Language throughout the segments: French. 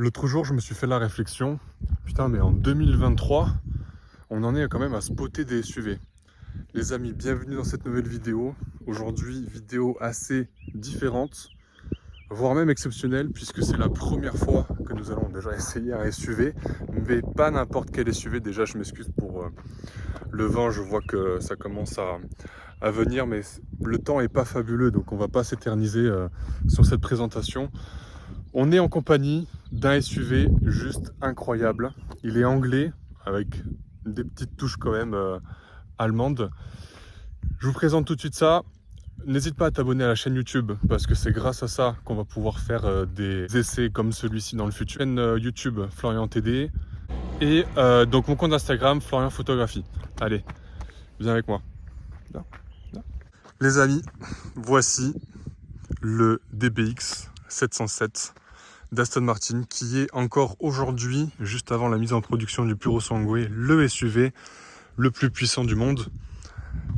L'autre jour, je me suis fait la réflexion, putain, mais en 2023, on en est quand même à spotter des SUV. Les amis, bienvenue dans cette nouvelle vidéo. Aujourd'hui, vidéo assez différente, voire même exceptionnelle, puisque c'est la première fois que nous allons déjà essayer un SUV, mais pas n'importe quel SUV. Déjà, je m'excuse pour le vent, je vois que ça commence à venir, mais le temps est pas fabuleux, donc on va pas s'éterniser sur cette présentation. On est en compagnie d'un SUV juste incroyable. Il est anglais avec des petites touches quand même allemandes. Je vous présente tout de suite ça. N'hésite pas à t'abonner à la chaîne YouTube parce que c'est grâce à ça qu'on va pouvoir faire des essais comme celui-ci dans le futur. Chaîne YouTube Florian TD et donc mon compte Instagram Florian Photographie. Allez, viens avec moi. Là, là. Les amis, voici le DBX 707 d'Aston Martin qui est encore aujourd'hui, juste avant la mise en production du Puro Sangue, le SUV le plus puissant du monde.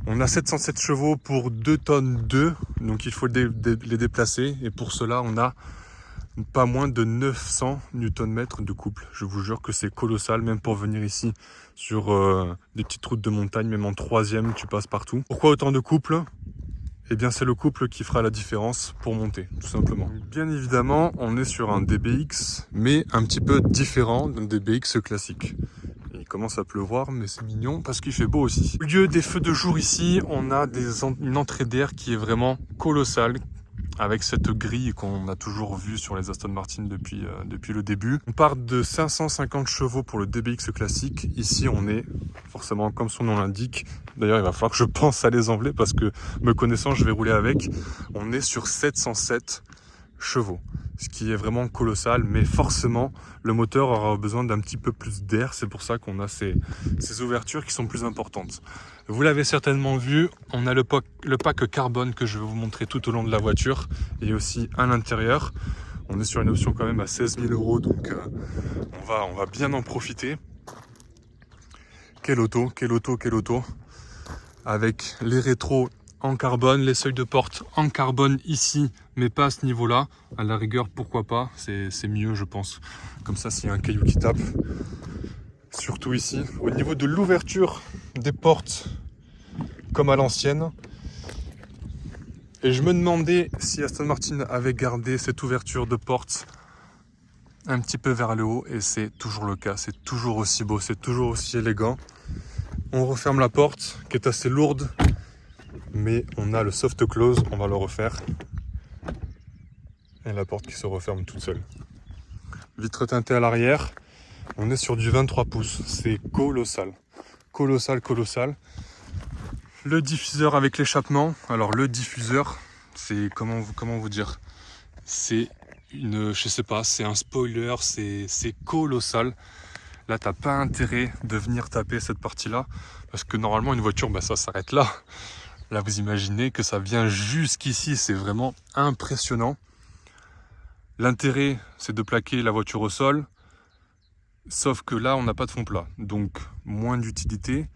On a 707 chevaux pour 2 tonnes 2, donc il faut les déplacer et pour cela on a pas moins de 900 Nm de couple. Je vous jure que c'est colossal, même pour venir ici sur des petites routes de montagne, même en troisième tu passes partout. Pourquoi autant de couple ? Eh bien c'est le couple qui fera la différence pour monter, tout simplement. Bien évidemment, on est sur un DBX, mais un petit peu différent d'un DBX classique. Il commence à pleuvoir, mais c'est mignon parce qu'il fait beau aussi. Au lieu des feux de jour ici, on a une entrée d'air qui est vraiment colossale, avec cette grille qu'on a toujours vue sur les Aston Martin depuis le début. On part de 550 chevaux pour le DBX classique. Ici, on est forcément, comme son nom l'indique, d'ailleurs, il va falloir que je pense à les enlever parce que, me connaissant, je vais rouler avec. On est sur 707 chevaux, ce qui est vraiment colossal, mais forcément, le moteur aura besoin d'un petit peu plus d'air. C'est pour ça qu'on a ces ouvertures qui sont plus importantes. Vous l'avez certainement vu, on a le pack carbone que je vais vous montrer tout au long de la voiture et aussi à l'intérieur. On est sur une option quand même à 16 000 €, donc on va bien en profiter. Quelle auto, quelle auto, quelle auto. Avec les rétros en carbone, les seuils de porte en carbone ici, mais pas à ce niveau-là. À la rigueur, pourquoi pas, c'est mieux je pense. Comme ça, s'il y a un caillou qui tape. Surtout ici, au niveau de l'ouverture des portes, comme à l'ancienne. Et je me demandais si Aston Martin avait gardé cette ouverture de porte un petit peu vers le haut, et c'est toujours le cas. C'est toujours aussi beau, c'est toujours aussi élégant. On referme la porte, qui est assez lourde, mais on a le soft close, on va le refaire. Et la porte qui se referme toute seule. Vitre teintée à l'arrière. On est sur du 23 pouces, c'est colossal. Colossal, colossal. Le diffuseur avec l'échappement. Alors le diffuseur, c'est comment vous dire, c'est je sais pas, c'est un spoiler, c'est colossal. Là t'as pas intérêt de venir taper cette partie là, parce que normalement une voiture, ça s'arrête là. Là vous imaginez que ça vient jusqu'ici, c'est vraiment impressionnant. L'intérêt c'est de plaquer la voiture au sol, sauf que là on n'a pas de fond plat, donc moins d'utilité.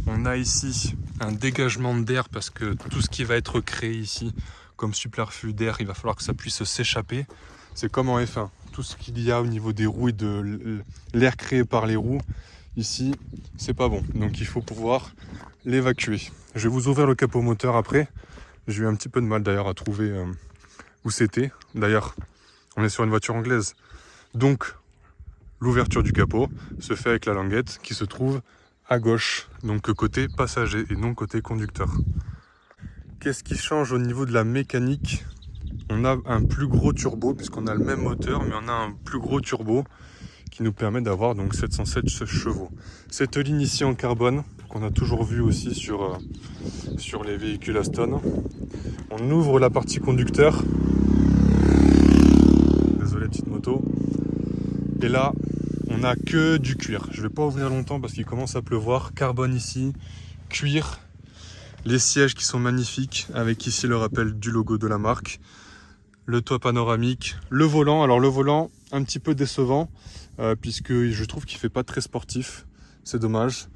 On a ici un dégagement d'air parce que tout ce qui va être créé ici comme superflu d'air, il va falloir que ça puisse s'échapper. C'est comme en F1, tout ce qu'il y a au niveau des roues et de l'air créé par les roues, ici, c'est pas bon. Donc il faut pouvoir l'évacuer. Je vais vous ouvrir le capot moteur après. J'ai eu un petit peu de mal d'ailleurs à trouver où c'était. D'ailleurs, on est sur une voiture anglaise. Donc l'ouverture du capot se fait avec la languette qui se trouve à gauche, donc côté passager et non côté conducteur. Qu'est-ce qui change au niveau de la mécanique ? On a un plus gros turbo, puisqu'on a le même moteur, mais on a un plus gros turbo qui nous permet d'avoir donc 707 chevaux. Cette ligne ici en carbone, qu'on a toujours vu aussi sur les véhicules Aston. On ouvre la partie conducteur. Désolé, petite moto. Et là, on n'a que du cuir. Je ne vais pas ouvrir longtemps parce qu'il commence à pleuvoir. Carbone ici, cuir. Les sièges qui sont magnifiques, avec ici le rappel du logo de la marque. Le toit panoramique. Le volant, alors le volant un petit peu décevant, puisque je trouve qu'il ne fait pas très sportif. C'est dommage.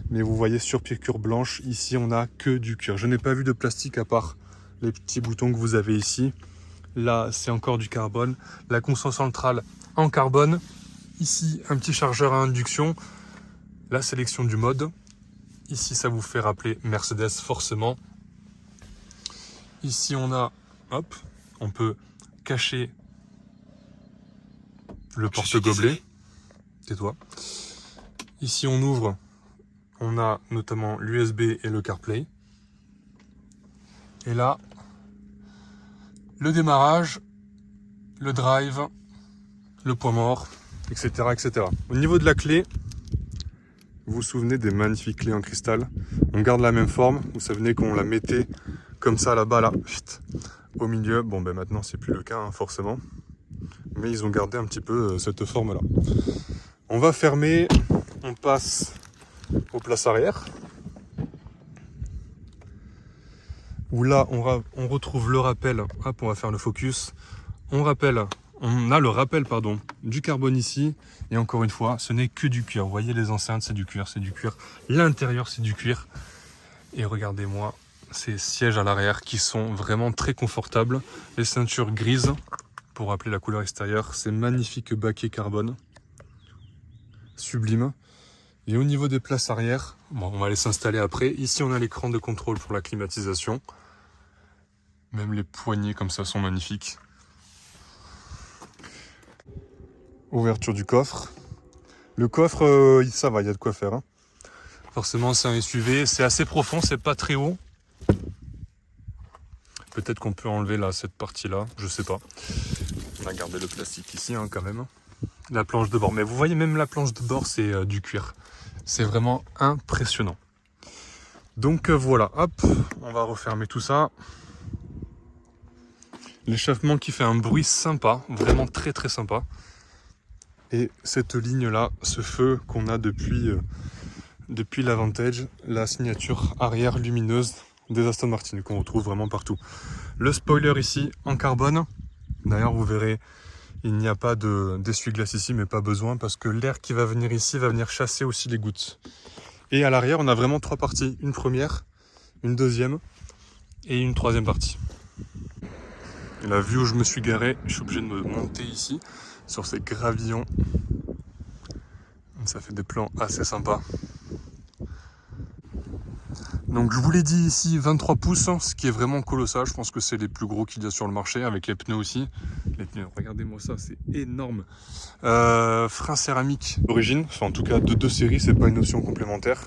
Mais vous voyez sur piqûre blanche, ici on n'a que du cuir. Je n'ai pas vu de plastique à part les petits boutons que vous avez ici. Là, c'est encore du carbone. La console centrale en carbone. Ici, un petit chargeur à induction. La sélection du mode. Ici, ça vous fait rappeler Mercedes forcément. Ici, on a, hop, on peut cacher le porte-gobelet. Tais-toi. Ici, on ouvre. On a notamment l'USB et le CarPlay. Et là, le démarrage, le drive, le point mort, etc., etc. Au niveau de la clé, vous vous souvenez des magnifiques clés en cristal. On garde la même forme. Vous savez qu'on la mettait comme ça là-bas, là, au milieu. Bon, ben maintenant, c'est plus le cas, hein, forcément. Mais ils ont gardé un petit peu cette forme-là. On va fermer. On passe aux places arrière. Où là, on retrouve le rappel. Hop, on va faire le focus. On a le rappel, pardon, du carbone ici. Et encore une fois, ce n'est que du cuir. Vous voyez, les enceintes, c'est du cuir, c'est du cuir. L'intérieur, c'est du cuir. Et regardez-moi ces sièges à l'arrière qui sont vraiment très confortables. Les ceintures grises, pour rappeler la couleur extérieure. Ces magnifiques baquets carbone. Sublime. Et au niveau des places arrière, bon, on va aller s'installer après. Ici, on a l'écran de contrôle pour la climatisation. Même les poignées comme ça sont magnifiques. Ouverture du coffre. Le coffre, ça va, il y a de quoi faire. Hein. Forcément, c'est un SUV. C'est assez profond, c'est pas très haut. Peut-être qu'on peut enlever là cette partie-là, je sais pas. On a gardé le plastique ici, hein, quand même. La planche de bord. Mais vous voyez, même la planche de bord, c'est du cuir. C'est vraiment impressionnant. Donc voilà, hop, on va refermer tout ça. L'échauffement qui fait un bruit sympa, vraiment très très sympa. Et cette ligne-là, ce feu qu'on a depuis l'Avantage, la signature arrière lumineuse des Aston Martin qu'on retrouve vraiment partout. Le spoiler ici en carbone. D'ailleurs, vous verrez, il n'y a pas d'essuie-glace ici, mais pas besoin parce que l'air qui va venir ici va venir chasser aussi les gouttes. Et à l'arrière, on a vraiment trois parties. Une première, une deuxième et une troisième partie. Et la vue où je me suis garé, je suis obligé de me monter ici, sur ces gravillons. Ça fait des plans assez sympas. Donc je vous l'ai dit ici, 23 pouces, ce qui est vraiment colossal. Je pense que c'est les plus gros qu'il y a sur le marché, avec les pneus aussi. Les pneus, regardez-moi ça, c'est énorme. Frein céramique d'origine, enfin en tout cas de 2 séries, c'est pas une option complémentaire.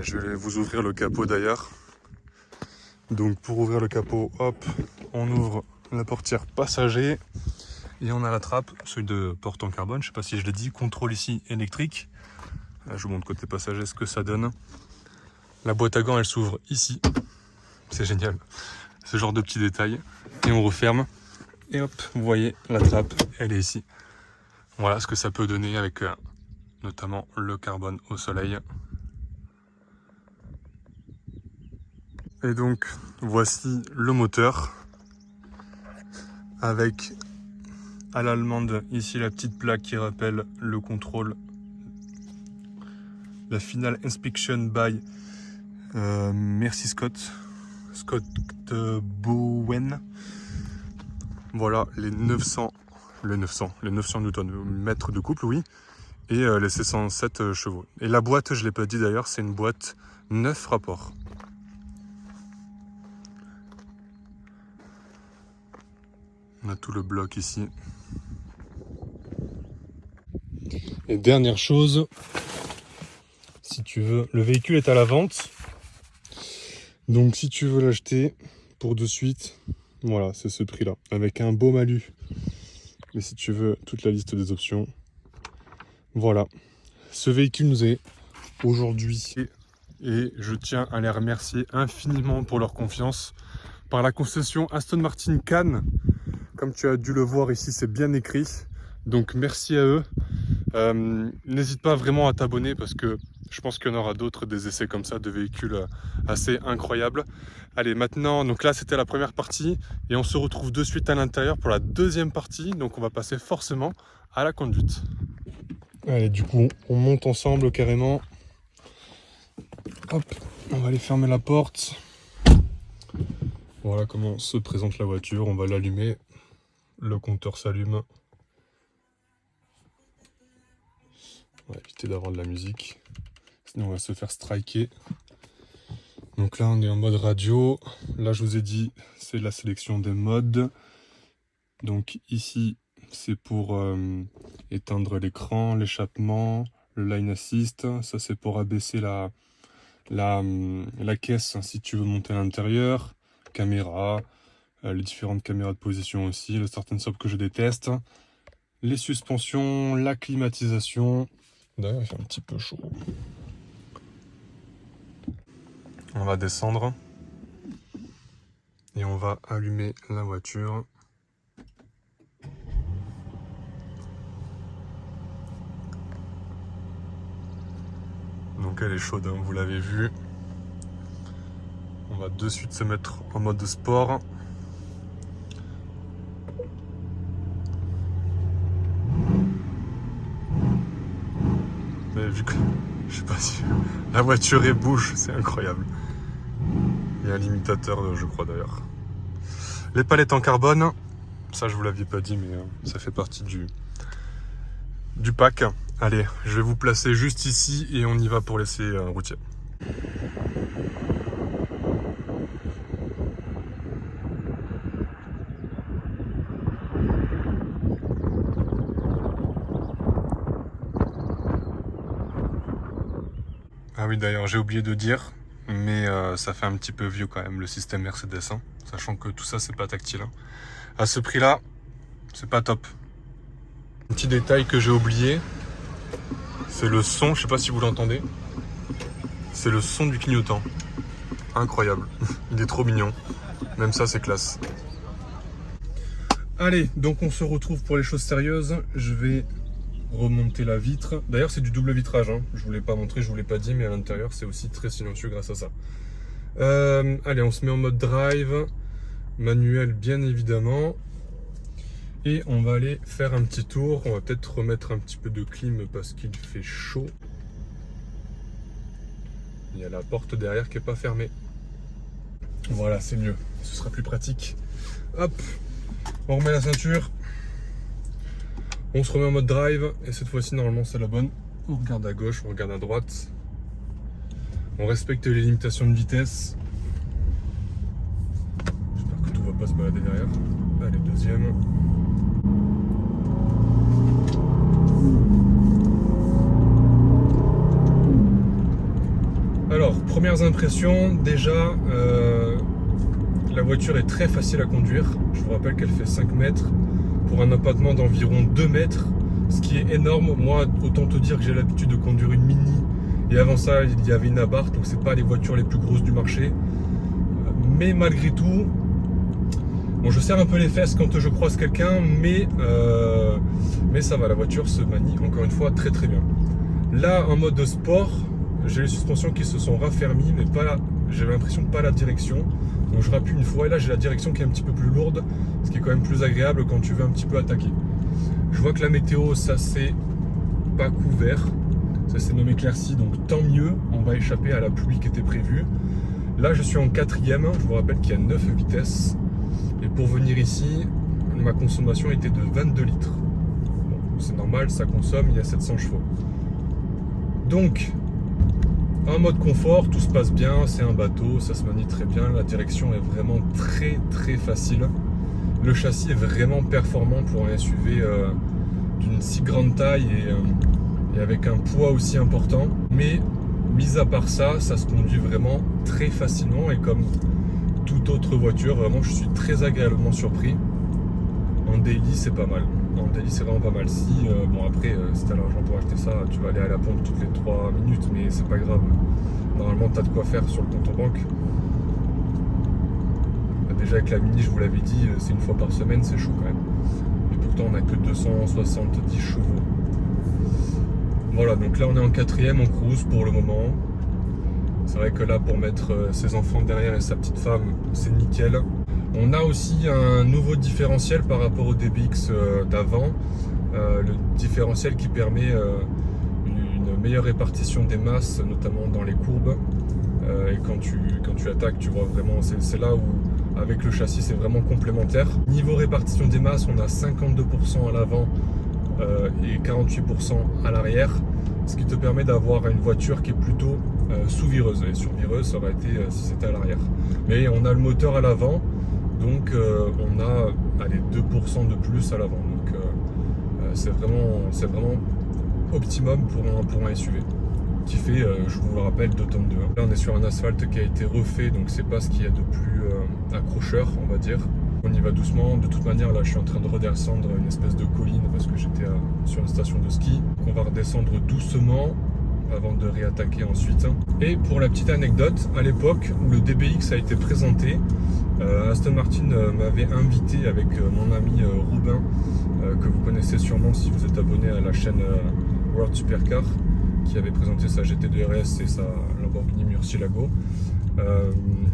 Je vais vous ouvrir le capot d'ailleurs. Donc pour ouvrir le capot, hop, on ouvre la portière passager. Et on a la trappe, celui de porte en carbone, je sais pas si je l'ai dit, contrôle ici électrique. Là, je vous montre côté passager ce que ça donne. La boîte à gants, elle s'ouvre ici. C'est génial. Ce genre de petits détails. Et on referme. Et hop, vous voyez, la trappe, elle est ici. Voilà ce que ça peut donner avec notamment le carbone au soleil. Et donc, voici le moteur. Avec, à l'allemande, ici la petite plaque qui rappelle le contrôle. La Final Inspection by merci Scott Bowen. Voilà les 900 Nm de couple, oui, et les 607 chevaux. Et la boîte, je l'ai pas dit d'ailleurs, c'est une boîte 9 rapports. On a tout le bloc ici. Et dernière chose, si tu veux, le véhicule est à la vente. Donc si tu veux l'acheter pour de suite, voilà, c'est ce prix-là, avec un beau malus. Mais si tu veux toute la liste des options, voilà. Ce véhicule nous est aujourd'hui et je tiens à les remercier infiniment pour leur confiance par la concession Aston Martin Cannes. Comme tu as dû le voir ici, c'est bien écrit. Donc merci à eux. N'hésite pas vraiment à t'abonner parce que je pense qu'il y en aura d'autres, des essais comme ça, de véhicules assez incroyables. Allez, maintenant, donc là c'était la première partie et on se retrouve de suite à l'intérieur pour la deuxième partie. Donc on va passer forcément à la conduite. Allez, du coup, on monte ensemble carrément. Hop, on va aller fermer la porte. Voilà comment se présente la voiture. On va l'allumer. Le compteur s'allume. On va éviter d'avoir de la musique, sinon on va se faire striker. Donc là on est en mode radio. Là je vous ai dit c'est la sélection des modes. Donc ici c'est pour éteindre l'écran, l'échappement, le line assist. Ça c'est pour abaisser la caisse si tu veux monter à l'intérieur. Caméra, les différentes caméras de position aussi, le start and stop que je déteste. Les suspensions, la climatisation. D'ailleurs, il fait un petit peu chaud. On va descendre. Et on va allumer la voiture. Donc elle est chaude, hein, vous l'avez vu. On va de suite se mettre en mode sport. Vu que je sais pas si la voiture est bouge, c'est incroyable. Il y a un limitateur, je crois d'ailleurs. Les palettes en carbone, ça je vous l'aviez pas dit, mais ça fait partie du pack. Allez, je vais vous placer juste ici et on y va pour l'essai routier. Ah oui, d'ailleurs, j'ai oublié de dire, mais ça fait un petit peu vieux quand même le système Mercedes, hein, sachant que tout ça, c'est pas tactile. Hein. À ce prix-là, c'est pas top. Un petit détail que j'ai oublié, c'est le son, je sais pas si vous l'entendez, c'est le son du clignotant. Incroyable, il est trop mignon, même ça, c'est classe. Allez, donc on se retrouve pour les choses sérieuses. Je vais remonter la vitre. D'ailleurs c'est du double vitrage, hein. Je vous l'ai pas montré, je vous l'ai pas dit, mais à l'intérieur c'est aussi très silencieux grâce à ça. Allez, on se met en mode drive, manuel bien évidemment, et on va aller faire un petit tour. On va peut-être remettre un petit peu de clim parce qu'il fait chaud. Il y a la porte derrière qui est pas fermée. Voilà, c'est mieux, ce sera plus pratique. Hop, on remet la ceinture. On se remet en mode drive et cette fois-ci normalement c'est la bonne. On regarde à gauche, on regarde à droite. On respecte les limitations de vitesse. J'espère que tout va pas se balader derrière. Allez, deuxième. Alors, premières impressions, déjà la voiture est très facile à conduire. Je vous rappelle qu'elle fait 5 mètres. Pour un empattement d'environ 2 mètres, ce qui est énorme. Moi, autant te dire que j'ai l'habitude de conduire une Mini, et avant ça, il y avait une Abarth, donc c'est pas les voitures les plus grosses du marché. Mais malgré tout, bon, je serre un peu les fesses quand je croise quelqu'un, mais ça va, la voiture se manie encore une fois très très bien. Là, en mode sport, j'ai les suspensions qui se sont raffermies, mais pas, j'ai l'impression de pas la direction. Donc je rappuie une fois et là j'ai la direction qui est un petit peu plus lourde, ce qui est quand même plus agréable quand tu veux un petit peu attaquer. Je vois que la météo, ça c'est pas couvert, ça c'est même éclairci, donc tant mieux, on va échapper à la pluie qui était prévue. Là je suis en 4e, je vous rappelle qu'il y a 9 vitesses, et pour venir ici, ma consommation était de 22 litres. Bon, c'est normal, ça consomme, il y a 700 chevaux. Donc, en mode confort, tout se passe bien, c'est un bateau, ça se manie très bien, la direction est vraiment très très facile. Le châssis est vraiment performant pour un SUV d'une si grande taille et avec un poids aussi important. Mais mis à part ça, ça se conduit vraiment très facilement et comme toute autre voiture, vraiment je suis très agréablement surpris. En daily c'est pas mal. En daily c'est vraiment pas mal. Si, bon après, si t'as l'argent pour acheter ça, tu vas aller à la pompe toutes les 3 minutes, mais c'est pas grave. Normalement t'as de quoi faire sur le compte en banque. Déjà avec la Mini, je vous l'avais dit, c'est une fois par semaine, c'est chaud quand même. Et pourtant on n'a que 270 chevaux. Voilà, donc là on est en 4e, on cruise pour le moment. C'est vrai que là pour mettre ses enfants derrière et sa petite femme, c'est nickel. On a aussi un nouveau différentiel par rapport au DBX d'avant. Le différentiel qui permet une meilleure répartition des masses, notamment dans les courbes. Et quand tu attaques, tu vois vraiment, c'est là où avec le châssis c'est vraiment complémentaire. Niveau répartition des masses, on a 52% à l'avant et 48% à l'arrière, ce qui te permet d'avoir une voiture qui est plutôt sous-vireuse. Et sur-vireuse, ça aurait été si c'était à l'arrière. Mais on a le moteur à l'avant, donc on a 2% de plus à l'avant. Donc c'est vraiment optimum pour un SUV. Qui fait, je vous le rappelle, 2 tonnes 2. Là on est sur un asphalte qui a été refait, donc c'est pas ce qu'il y a de plus accrocheur, on va dire. On y va doucement. De toute manière, là je suis en train de redescendre une espèce de colline parce que j'étais sur une station de ski. Donc on va redescendre doucement avant de réattaquer ensuite. Et pour la petite anecdote, à l'époque où le DBX a été présenté, Aston Martin m'avait invité avec mon ami Robin, que vous connaissez sûrement si vous êtes abonné à la chaîne World Supercar, qui avait présenté sa GT2 RS et sa Lamborghini Murcielago.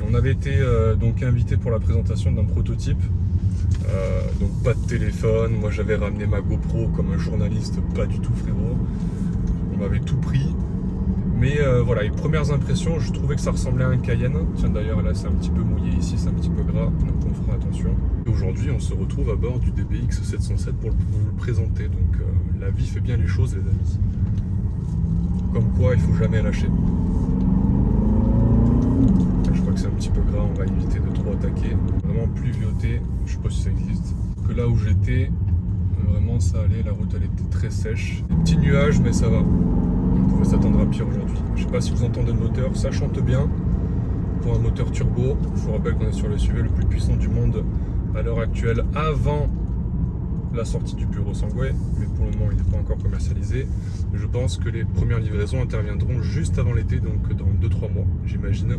On avait été donc invité pour la présentation d'un prototype, donc pas de téléphone. Moi j'avais ramené ma GoPro comme un journaliste, pas du tout frérot. On m'avait tout pris. Mais voilà, les premières impressions, je trouvais que ça ressemblait à un Cayenne. Tiens d'ailleurs là c'est un petit peu mouillé ici, c'est un petit peu gras, donc on fera attention. Aujourd'hui on se retrouve à bord du DBX 707 pour le présenter, donc la vie fait bien les choses les amis. Comme quoi il faut jamais lâcher. Je crois que c'est un petit peu gras, on va éviter de trop attaquer. Vraiment pluvioté, je sais pas si ça existe. Que là où j'étais, vraiment ça allait, la route elle était très sèche. Des petits nuages mais ça va. On pouvait s'attendre à pire aujourd'hui. Je sais pas si vous entendez le moteur, ça chante bien. Pour un moteur turbo, je vous rappelle qu'on est sur le SUV le plus puissant du monde à l'heure actuelle, avant la sortie du bureau Sangway, mais pour le moment il n'est pas encore commercialisé. Je pense que les premières livraisons interviendront juste avant l'été, donc dans 2-3 mois j'imagine.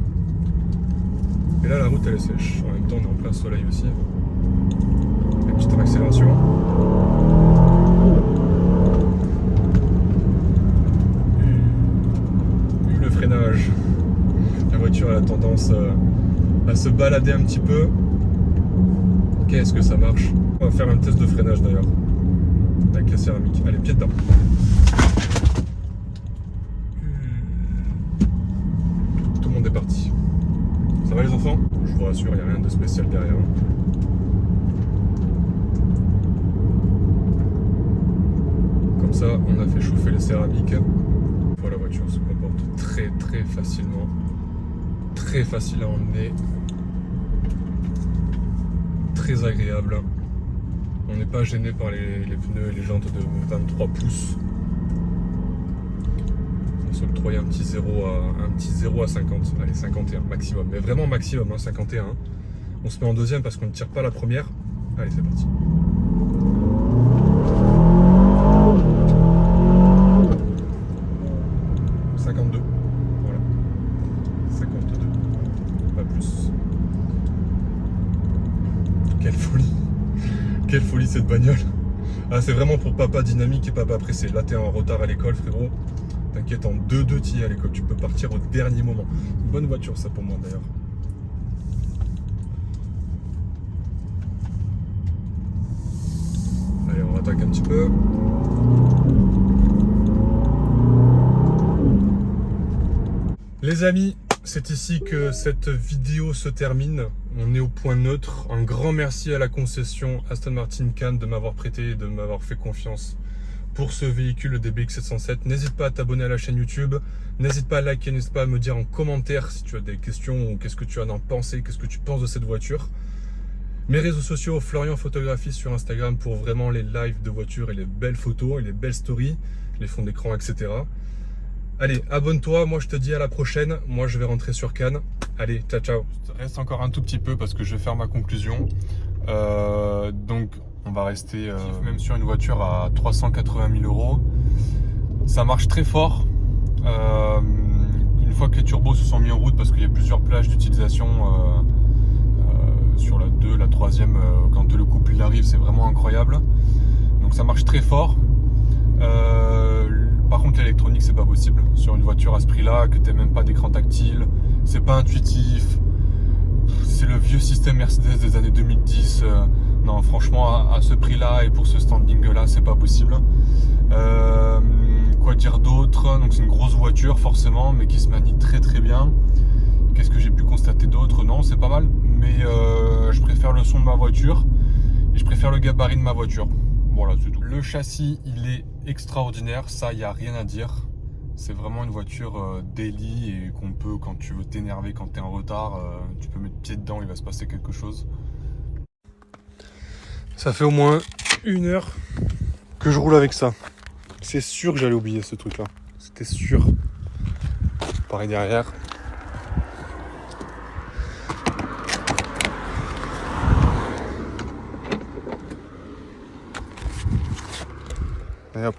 Et là la route elle est sèche, en même temps on est en plein soleil aussi. Une petite accélération. Le freinage. La voiture elle a tendance à se balader un petit peu. Qu'est-ce que ça marche? On va faire un test de freinage d'ailleurs avec la céramique. Allez, pied dedans. Tout le monde est parti. Ça va les enfants? Je vous rassure, il n'y a rien de spécial derrière. Comme ça, on a fait chauffer les céramiques. Voilà, la voiture se comporte très facilement. Très facile à emmener. Très agréable. On n'est pas gêné par les pneus et les jantes de 23 pouces. On s'octroie un petit 0 à 50. Allez, 51 maximum. Mais vraiment maximum, hein, 51. On se met en deuxième parce qu'on ne tire pas la première. Allez, c'est parti. Voilà. 52. Pas plus. Quelle folie. Quelle folie cette bagnole. Ah, c'est vraiment pour papa dynamique et papa pressé. Là t'es en retard à l'école frérot. T'inquiète, en 2-2 t'y es à l'école. Tu peux partir au dernier moment. Une bonne voiture ça pour moi d'ailleurs. Allez, on rattaque un petit peu. Les amis, c'est ici que cette vidéo se termine. On est au point neutre. Un grand merci à la concession Aston Martin Cannes de m'avoir prêté et de m'avoir fait confiance pour ce véhicule, le DBX 707. N'hésite pas à t'abonner à la chaîne YouTube. N'hésite pas à liker, n'hésite pas à me dire en commentaire si tu as des questions ou qu'est-ce que tu en as pensé, qu'est-ce que tu penses de cette voiture. Mes réseaux sociaux, Florian Photographie sur Instagram pour vraiment les lives de voitures et les belles photos et les belles stories, les fonds d'écran, etc. Allez, abonne-toi, moi je te dis à la prochaine. Moi je vais rentrer sur Cannes. Allez, ciao ciao. Reste encore un tout petit peu parce que je vais faire ma conclusion. Donc on va rester même sur une voiture à 380 000 €. Ça marche très fort. Une fois que les turbos se sont mis en route, parce qu'il y a plusieurs plages d'utilisation sur la 2, la 3e, quand le couple il arrive, c'est vraiment incroyable. Donc ça marche très fort. Par contre l'électronique c'est pas possible sur une voiture à ce prix là, que t'aies même pas d'écran tactile, c'est pas intuitif, c'est le vieux système Mercedes des années 2010. Non franchement à ce prix là et pour ce standing là c'est pas possible. Quoi dire d'autre? Donc c'est une grosse voiture forcément mais qui se manie très bien. Qu'est-ce que j'ai pu constater d'autre? Non, c'est pas mal, mais je préfère le son de ma voiture et je préfère le gabarit de ma voiture. Voilà, c'est tout. Le châssis, il est extraordinaire, ça, il n'y a rien à dire. C'est vraiment une voiture daily et qu'on peut, quand tu veux t'énerver, quand tu es en retard, tu peux mettre pied dedans, il va se passer quelque chose. Ça fait au moins 1 heure que je roule avec ça. C'est sûr que j'allais oublier ce truc-là. C'était sûr. Pareil derrière. Et hop.